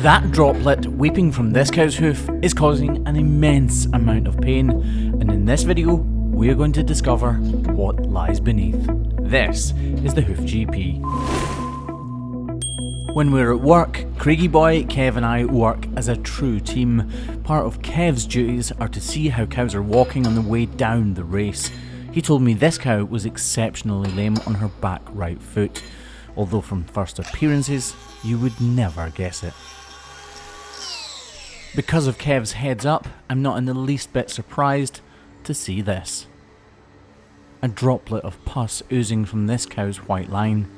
That droplet weeping from this cow's hoof is causing an immense amount of pain, and in this video we are going to discover what lies beneath. This is the Hoof GP. When we're at work, Craigie boy, Kev and I work as a true team. Part of Kev's duties are to see how cows are walking on the way down the race. He told me this cow was exceptionally lame on her back right foot, although from first appearances you would never guess it. Because of Kev's heads up, I'm not in the least bit surprised to see this. A droplet of pus oozing from this cow's white line.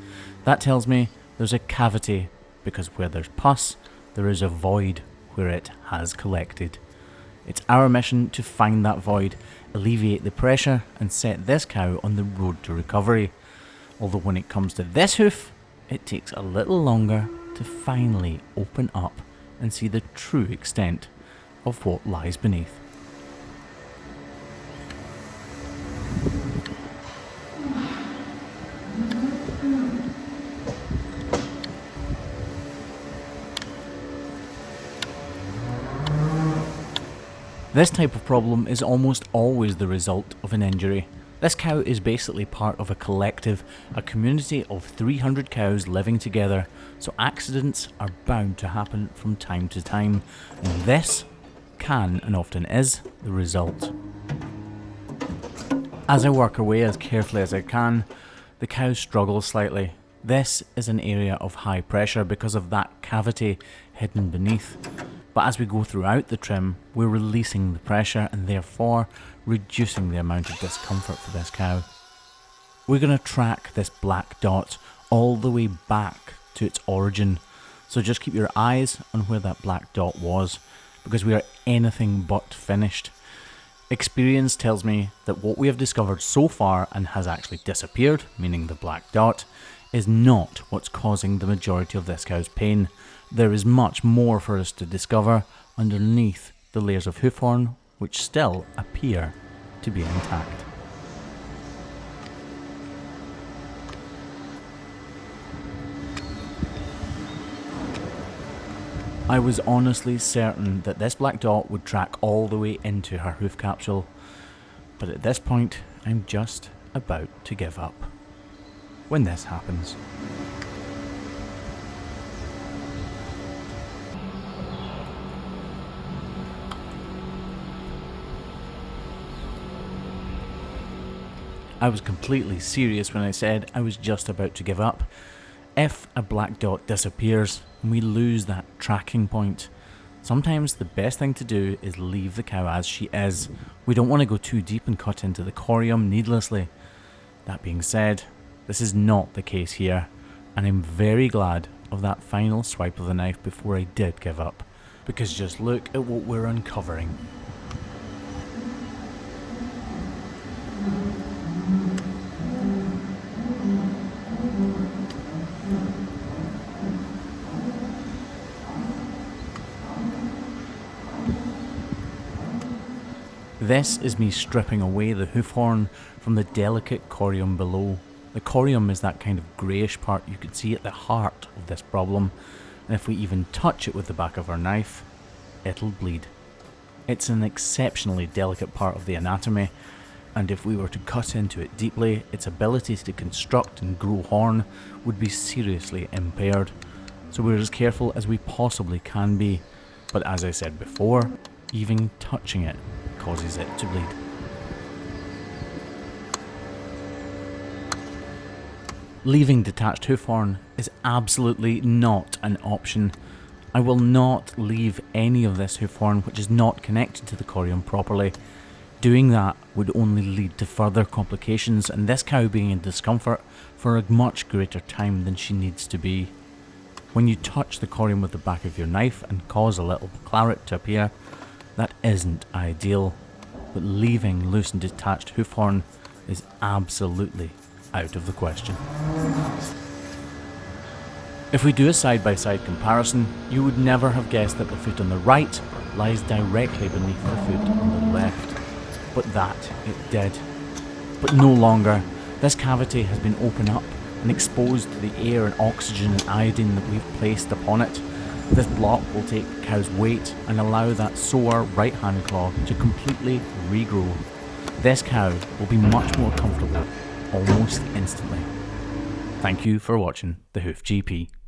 That tells me there's a cavity, because where there's pus, there is a void where it has collected. It's our mission to find that void, alleviate the pressure, and set this cow on the road to recovery. Although when it comes to this hoof, it takes a little longer to finally open up and see the true extent of what lies beneath. This type of problem is almost always the result of an injury. This cow is basically part of a collective, a community of 300 cows living together, so accidents are bound to happen from time to time, and this can and often is the result. As I work away as carefully as I can, the cow struggles slightly. This is an area of high pressure because of that cavity hidden beneath. But as we go throughout the trim, we're releasing the pressure and therefore reducing the amount of discomfort for this cow. We're going to track this black dot all the way back to its origin, so just keep your eyes on where that black dot was, because we are anything but finished. Experience tells me that what we have discovered so far and has actually disappeared, meaning the black dot, is not what's causing the majority of this cow's pain. There is much more for us to discover underneath the layers of hoof horn, which still appear to be intact. I was honestly certain that this black dot would track all the way into her hoof capsule, but at this point I'm just about to give up when this happens. I was completely serious when I said I was just about to give up. If a black dot disappears and we lose that tracking point, sometimes the best thing to do is leave the cow as she is. We don't want to go too deep and cut into the corium needlessly. That being said, this is not the case here, and I'm very glad of that final swipe of the knife before I did give up, because just look at what we're uncovering. This is me stripping away the hoof horn from the delicate corium below. The corium is that kind of greyish part you can see at the heart of this problem, and if we even touch it with the back of our knife, it'll bleed. It's an exceptionally delicate part of the anatomy, and if we were to cut into it deeply, its ability to construct and grow horn would be seriously impaired. So we're as careful as we possibly can be, but as I said before, even touching it causes it to bleed. Leaving detached hoof horn is absolutely not an option. I will not leave any of this hoof horn which is not connected to the corium properly. Doing that would only lead to further complications and this cow being in discomfort for a much greater time than she needs to be. When you touch the corium with the back of your knife and cause a little claret to appear, that isn't ideal, but leaving loose and detached hoof horn is absolutely out of the question. If we do a side-by-side comparison, you would never have guessed that the foot on the right lies directly beneath the foot on the left, but that it did. But no longer. This cavity has been opened up and exposed to the air and oxygen and iodine that we've placed upon it. This block will take the cow's weight and allow that sore right hand claw to completely regrow. This cow will be much more comfortable almost instantly. Thank you for watching the Hoof GP.